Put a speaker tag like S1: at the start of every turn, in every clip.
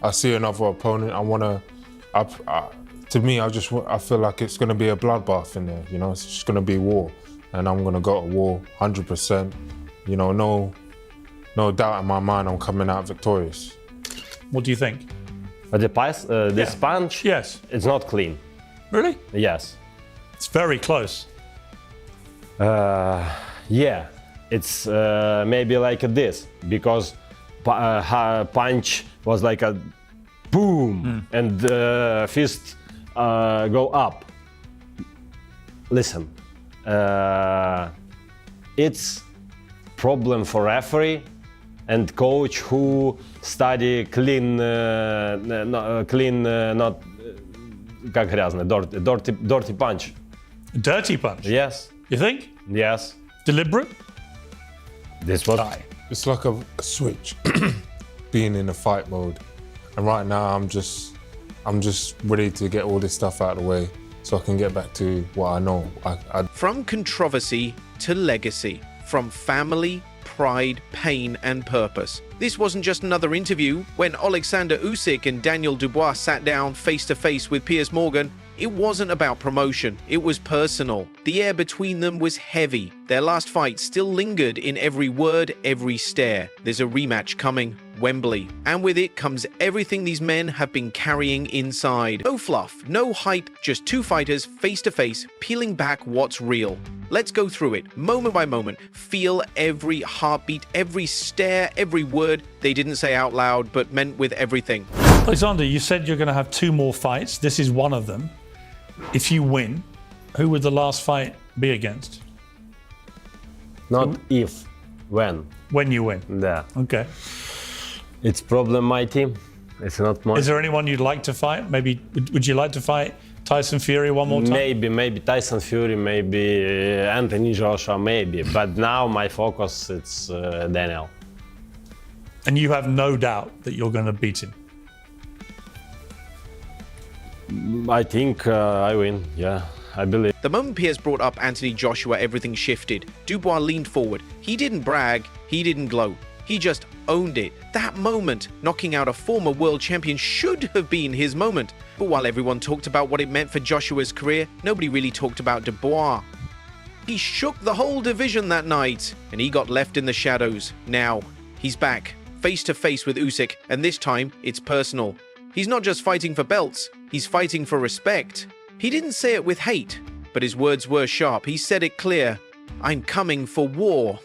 S1: I see another opponent. To me, I feel like it's going to be a bloodbath in there. You know, it's just going to be war, and I'm going to go to war 100%. You know, no doubt in my mind, I'm coming out victorious.
S2: What do you think?
S3: This punch?
S2: Yes.
S3: It's not clean.
S2: Really?
S3: Yes.
S2: It's very close.
S3: Yeah, it's maybe like this, because punch was like a boom and the fist go up. Listen, it's problem for referee and coach who study clean, not как грязный, dirty punch.
S2: Dirty punch?
S3: Yes.
S2: You think?
S3: Yes.
S2: Deliberate?
S3: This was.
S1: It's like a switch, being in a fight mode, and right now I'm just ready to get all this stuff out of the way so I can get back to what I know.
S4: From controversy to legacy, from family, pride, pain, and purpose. This wasn't just another interview. When Oleksandr Usyk and Daniel Dubois sat down face to face with Piers Morgan, it wasn't about promotion, it was personal. The air between them was heavy. Their last fight still lingered in every word, every stare. There's a rematch coming, Wembley. And with it comes everything these men have been carrying inside. No fluff, no hype, just two fighters face to face, peeling back what's real. Let's go through it, moment by moment. Feel every heartbeat, every stare, every word they didn't say out loud, but meant with everything.
S2: Oleksandr, you said you're going to have 2 more fights. This is one of them. If you win, who would the last fight be against?
S3: Not if, when.
S2: When you win?
S3: Yeah.
S2: Okay.
S3: It's problem my team. It's not mine.
S2: Is there anyone you'd like to fight? Maybe, would you like to fight Tyson Fury one more time?
S3: Maybe Tyson Fury, maybe Anthony Joshua, maybe. But now my focus, it's Daniel.
S2: And you have no doubt that you're going to beat him?
S3: I think I win, yeah, I believe.
S4: The moment Piers brought up Anthony Joshua, everything shifted. Dubois leaned forward. He didn't brag, he didn't gloat. He just owned it. That moment, knocking out a former world champion, should have been his moment. But while everyone talked about what it meant for Joshua's career, nobody really talked about Dubois. He shook the whole division that night, and he got left in the shadows. Now, he's back, face to face with Usyk, and this time, it's personal. He's not just fighting for belts, he's fighting for respect. He didn't say it with hate, but his words were sharp. He said it clear. I'm coming for war.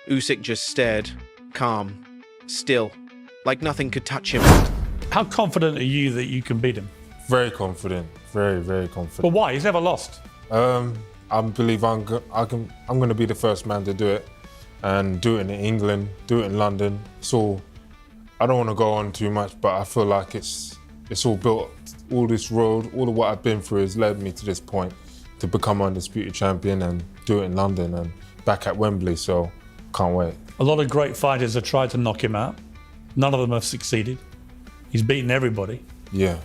S4: Usyk just stared, calm, still, like nothing could touch him.
S2: How confident are you that you can beat him?
S1: Very confident, very, very confident.
S2: But why? He's never lost.
S1: I believe I'm going to be the first man to do it, and do it in England, do it in London. So I don't want to go on too much, but I feel like it's all built. All this road, all of what I've been through has led me to this point to become undisputed champion and do it in London and back at Wembley. So can't wait.
S2: A lot of great fighters have tried to knock him out. None of them have succeeded. He's beaten everybody.
S1: Yeah.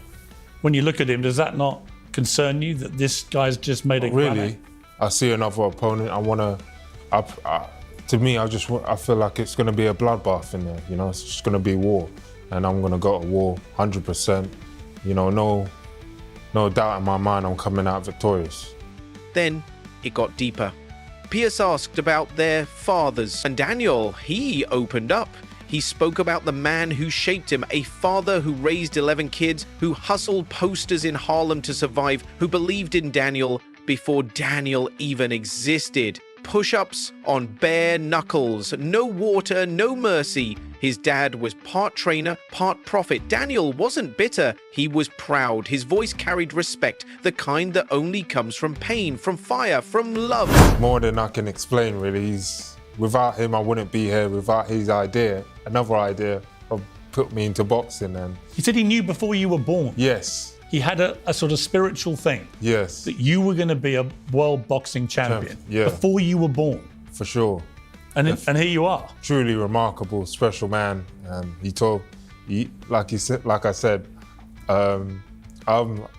S2: When you look at him, does that not concern you that this guy's just made a
S1: really? I see another opponent. To me, I feel like it's going to be a bloodbath in there. You know, it's just going to be war, and I'm going to go to war 100%. You know, no doubt in my mind, I'm coming out victorious.
S4: Then it got deeper. Piers asked about their fathers, and Daniel, he opened up. He spoke about the man who shaped him, a father who raised 11 kids, who hustled posters in Harlem to survive, who believed in Daniel before Daniel even existed. Push-ups on bare knuckles, no water, no mercy. His dad was part trainer, part prophet. Daniel wasn't bitter, he was proud. His voice carried respect, the kind that only comes from pain, from fire, from love.
S1: More than I can explain, really. Without him, I wouldn't be here. Without his idea, another idea, put me into boxing. And
S2: he said he knew before you were born.
S1: Yes.
S2: He had a sort of spiritual thing.
S1: Yes.
S2: That you were going to be a world boxing champion
S1: yeah.
S2: before you were born.
S1: For sure.
S2: And here you are. Truly
S1: remarkable, special man. And like I said, I'm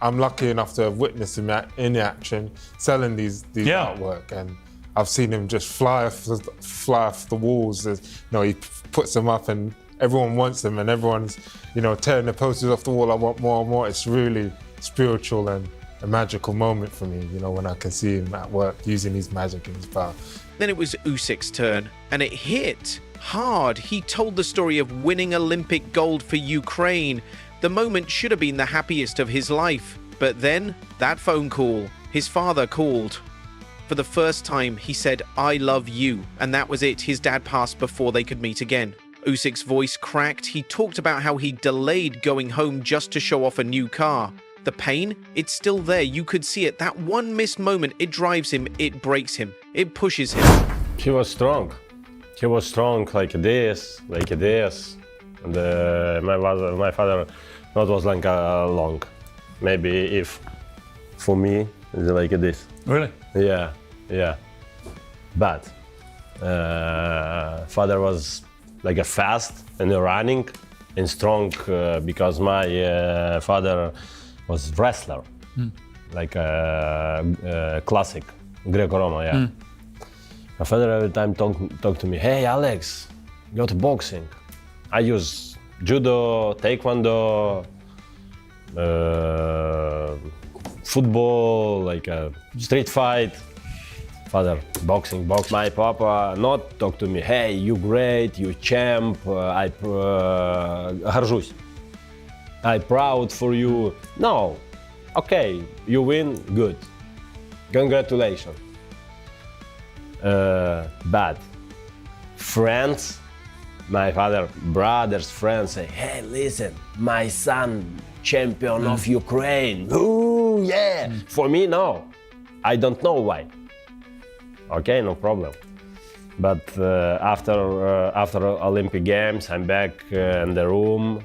S1: lucky enough to have witnessed him in action, selling these artwork, and I've seen him just fly off the walls. He puts them up, and everyone wants them and everyone's, you know, tearing the posters off the wall. I want more and more. It's really spiritual and a magical moment for me, you know, when I can see him at work using his magic and his power.
S4: Then it was Usyk's turn, and it hit hard. He told the story of winning Olympic gold for Ukraine. The moment should have been the happiest of his life. But then, that phone call. His father called. For the first time, he said, "I love you," and that was it. His dad passed before they could meet again. Usyk's voice cracked. He talked about how he delayed going home just to show off a new car. The pain, it's still there. You could see it. That one missed moment, it drives him, it breaks him, it pushes him.
S3: He was strong. He was strong like this. And my father not was like long. Maybe if for me, it's like this.
S2: Really?
S3: Yeah. But father was like a fast and running and strong because my father was wrestler, like a classic Greco-Roman. Yeah. My father every time talk to me, "Hey Alex, go to boxing." I use judo, taekwondo, football, like a street fight. Father, boxing. My papa not talk to me, "Hey, you great, you champ, горжусь. I'm proud for you." No, okay, you win, good. Congratulations. But friends, my father, brothers, friends say, "Hey, listen, my son, champion of Ukraine." Ooh, yeah. For me, no. I don't know why. Okay, no problem. But after Olympic Games, I'm back in the room.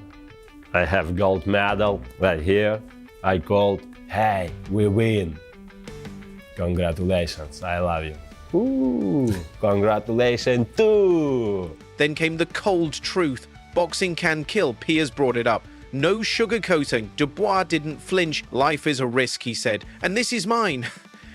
S3: I have gold medal right here. I called, "Hey, we win. Congratulations, I love you." Ooh, congratulations too.
S4: Then came the cold truth. Boxing can kill. Piers brought it up. No sugarcoating. Dubois didn't flinch. Life is a risk, he said. And this is mine.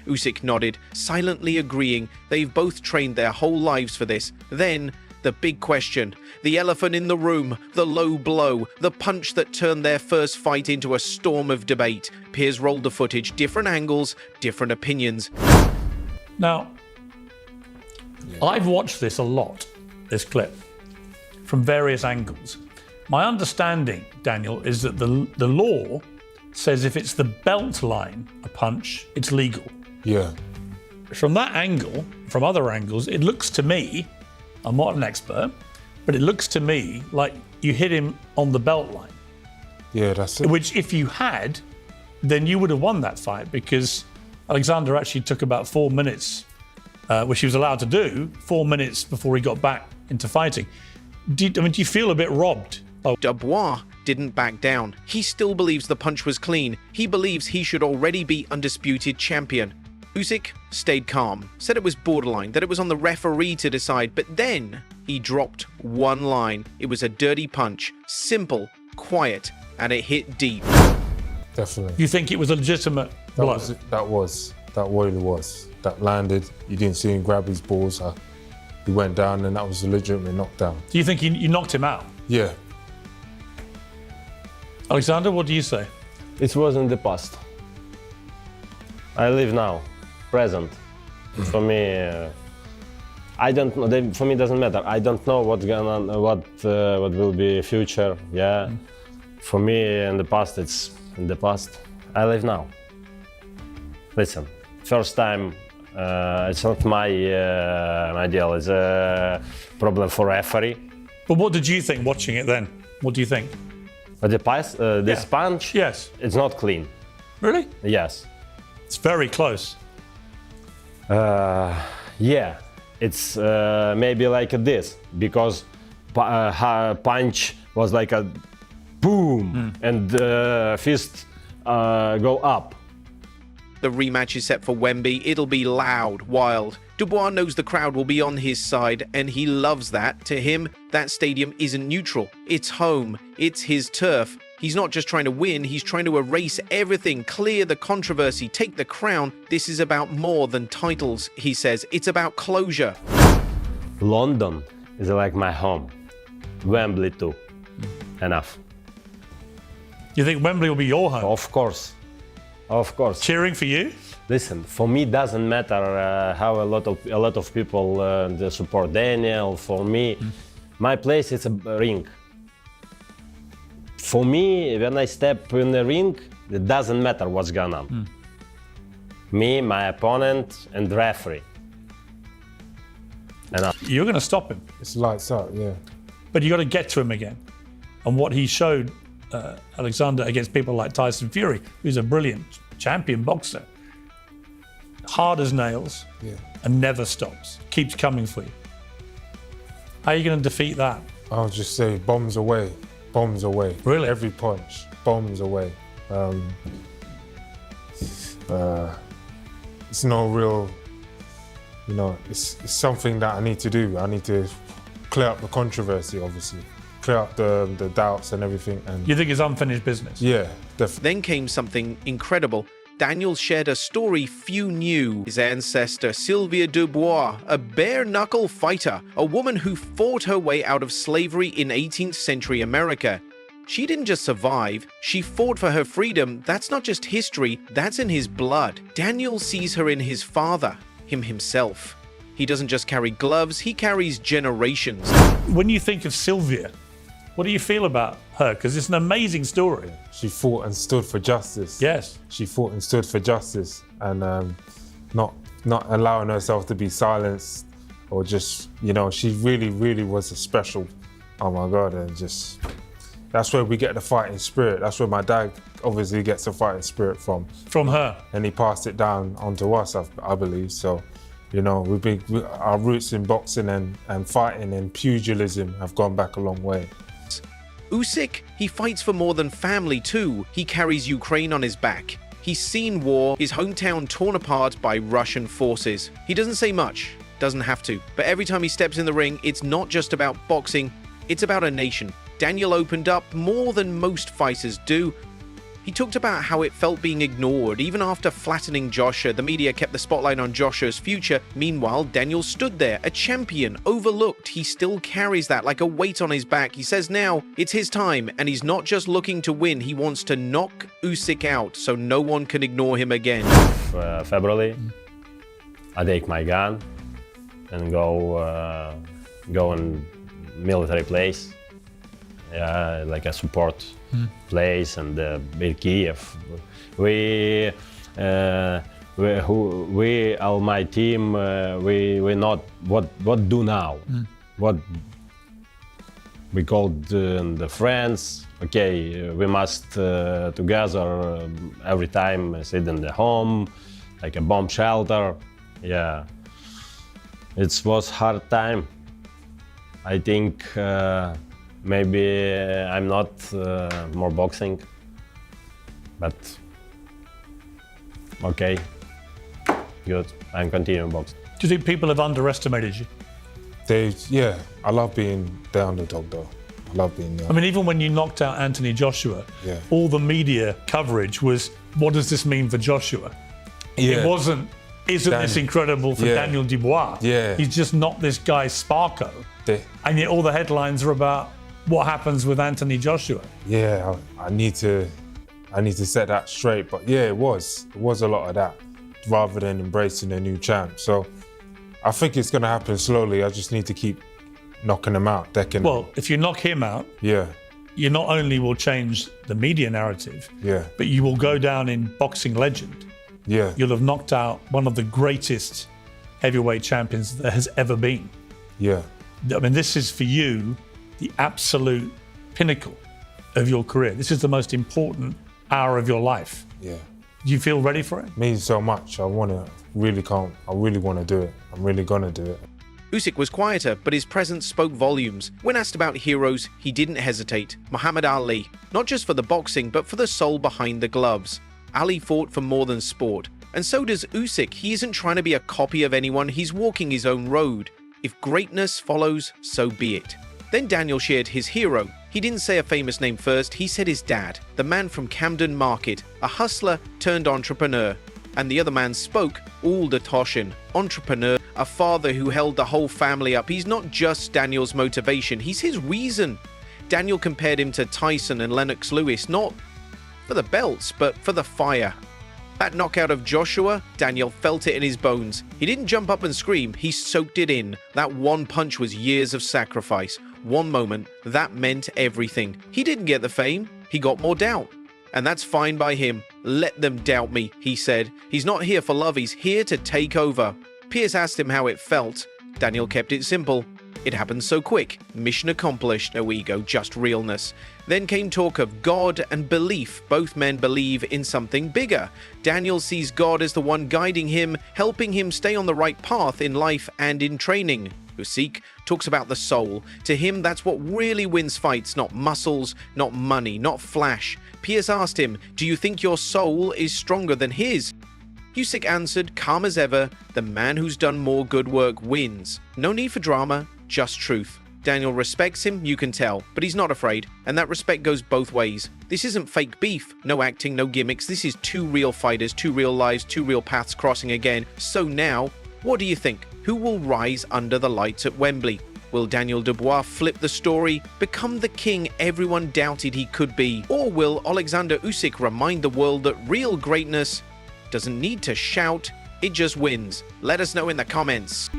S4: Usyk nodded, silently agreeing. They've both trained their whole lives for this. Then, the big question. The elephant in the room. The low blow. The punch that turned their first fight into a storm of debate. Piers rolled the footage. Different angles, different opinions.
S2: Now, I've watched this a lot, this clip, from various angles. My understanding, Daniel, is that the law says if it's the belt line, a punch, it's legal.
S1: Yeah.
S2: From that angle, from other angles, it looks to me, I'm not an expert, but it looks to me like you hit him on the belt line.
S1: Yeah, that's it.
S2: Which if you had, then you would have won that fight because Oleksandr actually took about 4 minutes, which he was allowed to do, 4 minutes before he got back into fighting. Do you feel a bit robbed?
S4: Dubois didn't back down. He still believes the punch was clean. He believes he should already be undisputed champion. Usyk stayed calm, said it was borderline, that it was on the referee to decide, but then he dropped one line. It was a dirty punch, simple, quiet, and it hit deep.
S1: Definitely.
S2: You think it was a legitimate blow?
S1: That really was. That landed, you didn't see him grab his balls. He went down and that was a legitimate knockdown.
S2: Do you think you knocked him out?
S1: Yeah.
S2: Oleksandr, what do you say?
S3: It was in the past. I live now, present. For me, I don't know. For me, it doesn't matter. I don't know what will be future. Yeah. For me, in the past, it's in the past. I live now. Listen, first time. It's not my deal. It's a problem for referee.
S2: But what did you think watching it then? What do you think?
S3: But this punch,
S2: Yes.
S3: it's not clean.
S2: Really?
S3: Yes.
S2: It's very close.
S3: Yeah, it's maybe like this because punch was like a boom and fist go up.
S4: The rematch is set for Wembley. It'll be loud, wild. Dubois knows the crowd will be on his side, and he loves that. To him, that stadium isn't neutral. It's home. It's his turf. He's not just trying to win, he's trying to erase everything, clear the controversy, take the crown. This is about more than titles, he says. It's about closure.
S3: London is like my home. Wembley too. Enough.
S2: You think Wembley will be your home?
S3: Of course. Of course.
S2: Cheering for you?
S3: Listen, for me doesn't matter how a lot of people they support Daniel. For me, my place is a ring. For me, when I step in the ring, it doesn't matter what's going on. Me, my opponent, and the referee. Enough.
S2: You're going to stop him,
S1: It's lights out, yeah.
S2: but you got to get to him again. And what he showed, Oleksandr, against people like Tyson Fury, who's a brilliant champion boxer, hard as nails,
S1: Yeah.
S2: and never stops, keeps coming for you. How are you going to defeat that?
S1: I'll just say bombs away, bombs away.
S2: Really?
S1: Every punch, bombs away. It's no real, it's something that I need to do. I need to clear up the controversy, obviously, clear up the doubts and everything. And
S2: You think it's unfinished business?
S1: yeah, definitely.
S4: Then came something incredible. Daniel shared a story few knew. His ancestor, Sylvia Dubois, a bare-knuckle fighter, a woman who fought her way out of slavery in 18th century America. She didn't just survive, she fought for her freedom. That's not just history, that's in his blood. Daniel sees her in his father, himself. He doesn't just carry gloves, he carries generations.
S2: When you think of Sylvia, what do you feel about her? Because it's an amazing story.
S1: She fought and stood for justice.
S2: Yes.
S1: She fought and stood for justice, and not allowing herself to be silenced, or just, she really, really was a special. Oh my God, and just that's where we get the fighting spirit. That's where my dad obviously gets the fighting spirit from.
S2: From her.
S1: And he passed it down onto us, I believe. So, our roots in boxing and fighting and pugilism have gone back a long way.
S4: Usyk, he fights for more than family too. He carries Ukraine on his back. He's seen war, his hometown torn apart by Russian forces. He doesn't say much, doesn't have to, but every time he steps in the ring, it's not just about boxing, it's about a nation. Daniel opened up more than most fighters do. He talked about how it felt being ignored. Even after flattening Joshua, the media kept the spotlight on Joshua's future. Meanwhile, Daniel stood there, a champion, overlooked. He still carries that like a weight on his back. He says now it's his time, and he's not just looking to win. He wants to knock Usyk out so no one can ignore him again.
S3: February, I take my gun and go in military place. Yeah, like a support place, and in Kiev. We all my team, we not what do now? What we called the friends. Okay, we must together every time sit in the home, like a bomb shelter. Yeah, it was hard time. I think. Maybe I'm not more boxing, but okay, good. I'm continuing boxing.
S2: Do you think people have underestimated you?
S1: I love being the underdog though. I love being the
S2: I mean, even when you knocked out Anthony Joshua,
S1: Yeah.
S2: all the media coverage was, what does this mean for Joshua?
S1: Yeah.
S2: It wasn't, isn't this incredible for
S1: Yeah.
S2: Daniel Dubois?
S1: Yeah.
S2: He's just not this guy Sparko.
S1: They-
S2: And yet all the headlines are about what happens with Anthony Joshua.
S1: Yeah, I need to set that straight. But yeah, it was a lot of that, rather than embracing a new champ. So I think it's gonna happen slowly. I just need to keep knocking them out, decking.
S2: Well, if you knock him out,
S1: yeah,
S2: you not only will change the media narrative,
S1: yeah,
S2: but you will go down in boxing legend.
S1: yeah,
S2: You'll have knocked out one of the greatest heavyweight champions there has ever been.
S1: yeah.
S2: I mean, this is for you the absolute pinnacle of your career. This is the most important hour of your life.
S1: Yeah.
S2: Do you feel ready for it?
S1: Means so much. I really want to do it. I'm really gonna do it.
S4: Usyk was quieter, but his presence spoke volumes. When asked about heroes, he didn't hesitate. Muhammad Ali, not just for the boxing, but for the soul behind the gloves. Ali fought for more than sport. And so does Usyk. He isn't trying to be a copy of anyone, he's walking his own road. If greatness follows, so be it. Then Daniel shared his hero. He didn't say a famous name first, he said his dad, the man from Camden Market, a hustler turned entrepreneur. And the other man spoke, Uldatoshин, entrepreneur, a father who held the whole family up. He's not just Daniel's motivation, he's his reason. Daniel compared him to Tyson and Lennox Lewis, not for the belts, but for the fire. That knockout of Joshua, Daniel felt it in his bones. He didn't jump up and scream, he soaked it in. That one punch was years of sacrifice. One moment, that meant everything. He didn't get the fame, he got more doubt. And that's fine by him. Let them doubt me, he said. He's not here for love, he's here to take over. Piers asked him how it felt. Daniel kept it simple. It happened so quick. Mission accomplished. No ego, just realness. Then came talk of God and belief. Both men believe in something bigger. Daniel sees God as the one guiding him, helping him stay on the right path in life and in training. Usyk talks about the soul. To him, that's what really wins fights, not muscles, not money, not flash. Piers asked him, do you think your soul is stronger than his? Usyk answered, calm as ever, the man who's done more good work wins. No need for drama, just truth. Daniel respects him, you can tell, but he's not afraid, and that respect goes both ways. This isn't fake beef, no acting, no gimmicks, this is two real fighters, two real lives, two real paths crossing again. So now, what do you think? Who will rise under the lights at Wembley? Will Daniel Dubois flip the story, become the king everyone doubted he could be? Or will Oleksandr Usyk remind the world that real greatness doesn't need to shout, it just wins? Let us know in the comments.